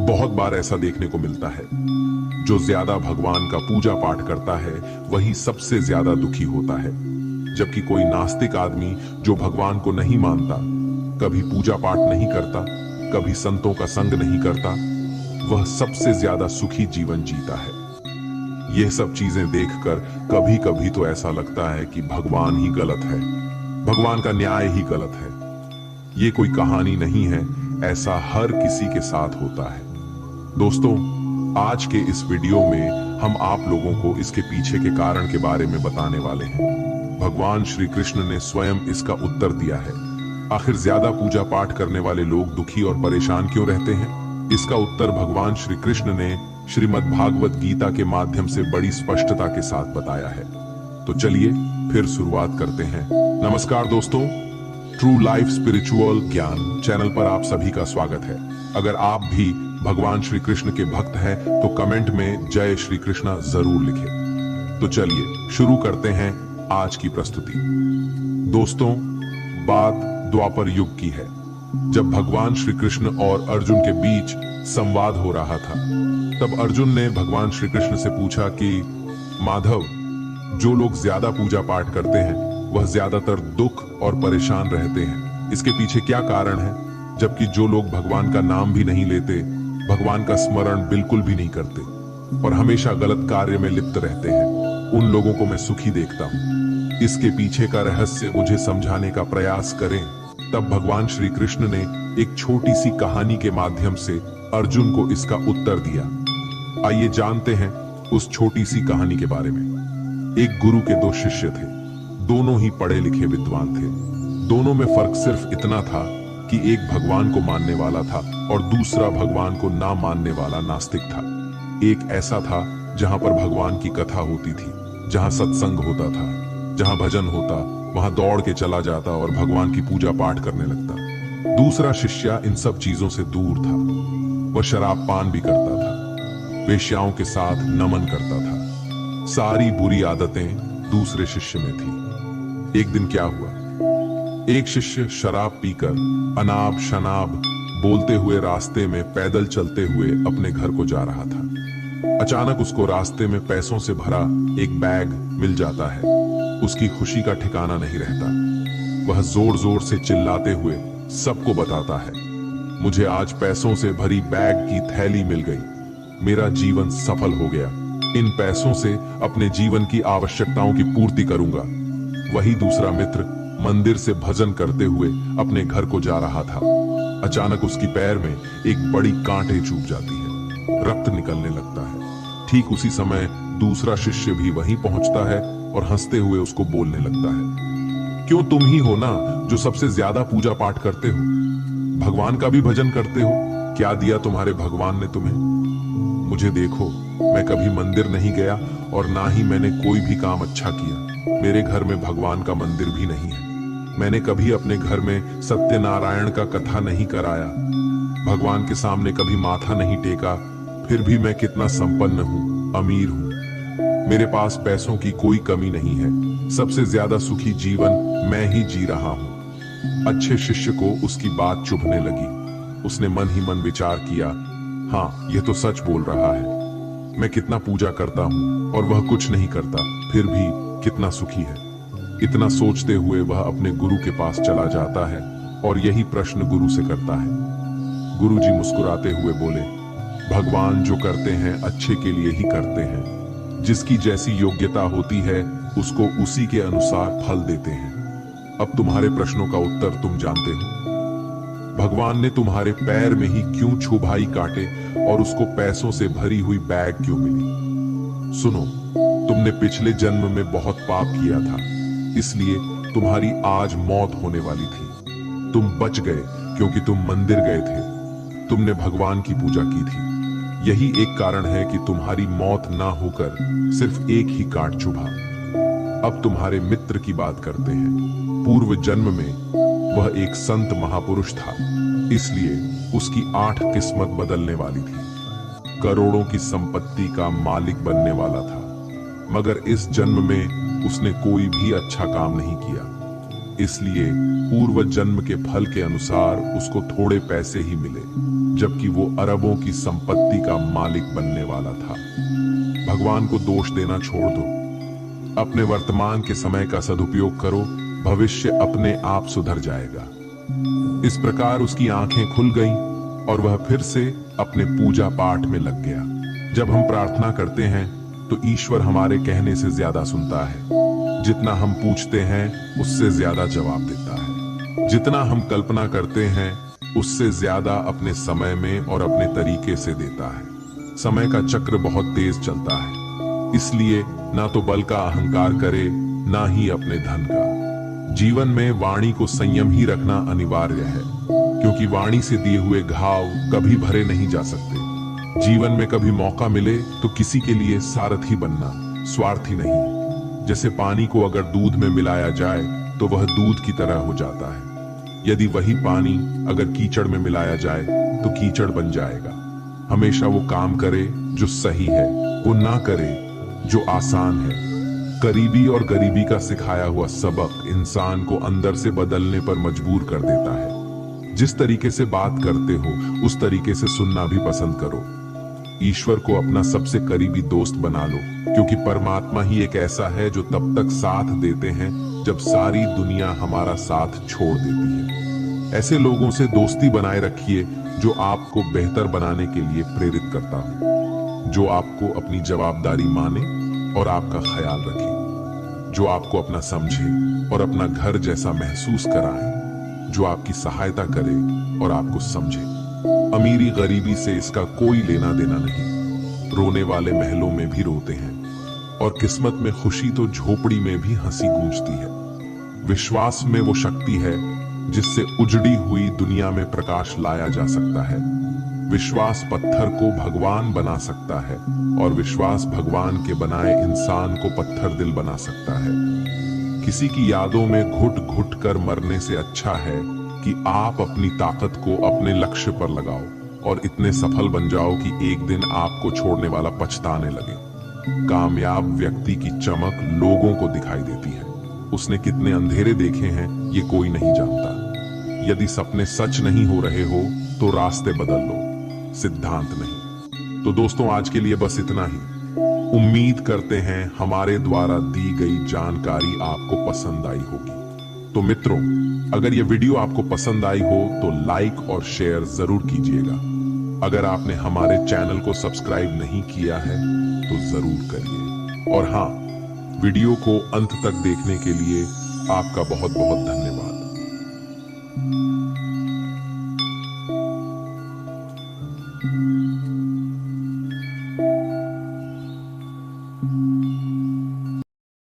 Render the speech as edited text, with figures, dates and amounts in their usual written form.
बहुत बार ऐसा देखने को मिलता है, जो ज्यादा भगवान का पूजा पाठ करता है वही सबसे ज्यादा दुखी होता है। जबकि कोई नास्तिक आदमी जो भगवान को नहीं मानता, कभी पूजा पाठ नहीं करता, कभी संतों का संग नहीं करता, वह सबसे ज्यादा सुखी जीवन जीता है। यह सब चीजें देखकर कभी कभी तो ऐसा लगता है कि भगवान ही गलत है, भगवान का न्याय ही गलत है। ये कोई कहानी नहीं है, ऐसा हर किसी के साथ होता है। दोस्तों, आज के इस वीडियो में हम आप लोगों को इसके पीछे के कारण के बारे में बताने वाले हैं। भगवान श्री कृष्ण ने स्वयं इसका उत्तर दिया है। आखिर ज्यादा पूजा पाठ करने वाले लोग दुखी और परेशान क्यों रहते हैं? इसका उत्तर भगवान श्री कृष्ण ने श्रीमद् भागवत गीता के माध्यम से बड़ी स्पष्टता के साथ बताया है। तो चलिए फिर शुरुआत करते हैं। नमस्कार दोस्तों, ट्रू लाइफ स्पिरिचुअल ज्ञान चैनल पर आप सभी का स्वागत है। अगर आप भी भगवान श्री कृष्ण के भक्त हैं तो कमेंट में जय श्री कृष्णा जरूर लिखें। तो चलिए शुरू करते हैं आज की प्रस्तुति। दोस्तों, बात द्वापर युग की है, जब भगवान श्री कृष्ण और अर्जुन के बीच संवाद हो रहा था। तब अर्जुन ने भगवान श्री कृष्ण से पूछा कि माधव, जो लोग ज्यादा पूजा पाठ करते हैं वह ज्यादातर दुख और परेशान रहते हैं। इसके पीछे क्या कारण है? जबकि जो लोग भगवान का नाम भी नहीं लेते, भगवान का स्मरण बिल्कुल भी नहीं करते और हमेशा गलत कार्य में लिप्त रहते हैं, उन लोगों को मैं सुखी देखता हूँ। इसके पीछे का रहस्य मुझे समझाने का प्रयास करें। तब भगवान श्री कृष्ण ने एक छोटी सी कहानी के माध्यम से अर्जुन को इसका उत्तर दिया। आइए जानते हैं उस छोटी सी कहानी के बारे में। एक गुरु के दो शिष्य थे, दोनों ही पढ़े लिखे विद्वान थे। दोनों में फर्क सिर्फ इतना था कि एक भगवान को मानने वाला था और दूसरा भगवान को ना मानने वाला नास्तिक था। एक ऐसा था जहां पर भगवान की कथा होती थी, जहां सत्संग होता था, जहां भजन होता, वहां दौड़ के चला जाता और भगवान की पूजा पाठ करने लगता। दूसरा शिष्य इन सब चीजों से दूर था। वह शराब पान भी करता था, वेश्याओं के साथ नमन करता था। सारी बुरी आदतें दूसरे शिष्य में थी। एक दिन क्या हुआ, एक शिष्य शराब पीकर अनाब शनाब बोलते हुए रास्ते में पैदल चलते हुए अपने घर को जा रहा था। अचानक उसको रास्ते में पैसों से भरा एक बैग मिल जाता है। उसकी खुशी का ठिकाना नहीं रहता। वह जोर जोर से चिल्लाते हुए सबको बताता है, मुझे आज पैसों से भरी बैग की थैली मिल गई, मेरा जीवन सफल हो गया, इन पैसों से अपने जीवन की आवश्यकताओं की पूर्ति करूंगा। वही दूसरा मित्र मंदिर से भजन करते हुए अपने घर को जा रहा था। अचानक उसकी पैर में एक बड़ी कांटे चुभ जाती है, रक्त निकलने लगता है। ठीक उसी समय दूसरा शिष्य भी वहीं पहुंचता है और हंसते हुए उसको बोलने लगता है, क्यों तुम ही हो ना जो सबसे ज्यादा पूजा पाठ करते हो, भगवान का भी भजन करते हो, क्या दिया तुम्हारे भगवान ने तुम्हें? मुझे देखो, मैं कभी मंदिर नहीं गया और ना ही मैंने कोई भी काम अच्छा किया। मेरे घर में भगवान का मंदिर भी नहीं है। मैंने कभी अपने घर में सत्यनारायण का कथा नहीं कराया, भगवान के सामने कभी माथा नहीं टेका। फिर भी मैं कितना संपन्न हूँ, अमीर हूँ। मेरे पास पैसों की कोई कमी नहीं है। सबसे ज्यादा सुखी जीवन मैं ही जी रहा हूँ। अच्छे शिष्य को उसकी बात चुभने लगी। उसने मन ही मन विचार किया, हाँ, यह तो सच बोल रहा है। मैं कितना पूजा करता हूँ और वह कुछ नहीं करता, फिर भी कितना सुखी है। इतना सोचते हुए वह अपने गुरु के पास चला जाता है और यही प्रश्न गुरु से करता है। गुरुजी मुस्कुराते हुए बोले, भगवान जो करते हैं अच्छे के लिए ही करते हैं। जिसकी जैसी योग्यता होती है उसको उसी के अनुसार फल देते हैं। अब तुम्हारे प्रश्नों का उत्तर तुम जानते हो। भगवान ने तुम्हारे पैर में ही क्यों छुभाई कांटे और उसको पैसों से भरी हुई बैग क्यों मिली? सुनो, तुमने पिछले जन्म में बहुत पाप किया था, इसलिए तुम्हारी आज मौत होने वाली थी। तुम बच गए क्योंकि तुम मंदिर गए थे, तुमने भगवान की पूजा की थी। यही एक कारण है कि तुम्हारी मौत ना होकर सिर्फ एक ही कांट चुभा। अब तुम्हारे मित्र की बात करते हैं। पूर्व जन्म में वह एक संत महापुरुष था, इसलिए उसकी 8 किस्मत बदलने वाली थी। करोड़ों की संपत्ति का मालिक बनने वाला था, मगर इस जन्म में उसने कोई भी अच्छा काम नहीं किया। इसलिए पूर्व जन्म के फल के अनुसार उसको थोड़े पैसे ही मिले, जबकि वो अरबों की संपत्ति का मालिक बनने वाला था। भगवान को दोष देना छोड़ दो, अपने वर्तमान के समय का सदुपयोग करो, भविष्य अपने आप सुधर जाएगा। इस प्रकार उसकी आंखें खुल गईं और वह फिर से अपने पूजा पाठ में लग गया। जब हम प्रार्थना करते हैं तो ईश्वर हमारे कहने से ज्यादा सुनता है। जितना हम पूछते हैं उससे ज्यादा जवाब देता है। जितना हम कल्पना करते हैं उससे ज्यादा अपने समय में और अपने तरीके से देता है। समय का चक्र बहुत तेज चलता है, इसलिए ना तो बल का अहंकार करे, ना ही अपने धन का। जीवन में वाणी को संयम ही रखना अनिवार्य है, क्योंकि वाणी से दिए हुए घाव कभी भरे नहीं जा सकते। जीवन में कभी मौका मिले तो किसी के लिए सारथी बनना, स्वार्थी नहीं। जैसे पानी को अगर दूध में मिलाया जाए तो वह दूध की तरह हो जाता है, यदि वही पानी अगर कीचड़ में मिलाया जाए तो कीचड़ बन जाएगा। हमेशा वो काम करे जो सही है, वो ना करे जो आसान है। करीबी और गरीबी का सिखाया हुआ सबक इंसान को अंदर से बदलने पर मजबूर कर देता है। जिस तरीके से बात करते हो उस तरीके से सुनना भी पसंद करो। ईश्वर को अपना सबसे करीबी दोस्त बना लो, क्योंकि परमात्मा ही एक ऐसा है जो तब तक साथ देते हैं जब सारी दुनिया हमारा साथ छोड़ देती है। ऐसे लोगों से दोस्ती बनाए रखिए जो आपको बेहतर बनाने के लिए प्रेरित करता हो, जो आपको अपनी जवाबदारी माने और आपका ख्याल रखे, जो आपको अपना समझे और अपना घर जैसा महसूस कराए, जो आपकी सहायता करे और आपको समझे। अमीरी गरीबी से इसका कोई लेना देना नहीं। रोने वाले महलों में भी रोते हैं और किस्मत में खुशी तो झोपड़ी में भी हंसी गूंजती है। विश्वास में वो शक्ति है जिससे उजड़ी हुई दुनिया में प्रकाश लाया जा सकता है। विश्वास पत्थर को भगवान बना सकता है और विश्वास भगवान के बनाए इंसान को पत्थर दिल बना सकता है। किसी की यादों में घुट घुट कर मरने से अच्छा है कि आप अपनी ताकत को अपने लक्ष्य पर लगाओ और इतने सफल बन जाओ कि एक दिन आपको छोड़ने वाला पछताने लगे। कामयाब व्यक्ति की चमक लोगों को दिखाई देती है। उसने कितने अंधेरे देखे हैं ये कोई नहीं जानता। यदि सपने सच नहीं हो रहे हो तो रास्ते बदल लो, सिद्धांत नहीं। तो दोस्तों, आज के लिए बस इतना ही। उम्मीद करते हैं हमारे द्वारा दी गई जानकारी आपको पसंद आई होगी। तो मित्रों, अगर यह वीडियो आपको पसंद आई हो तो लाइक और शेयर जरूर कीजिएगा। अगर आपने हमारे चैनल को सब्सक्राइब नहीं किया है तो जरूर करिए। और हाँ, वीडियो को अंत तक देखने के लिए आपका बहुत बहुत धन्यवाद।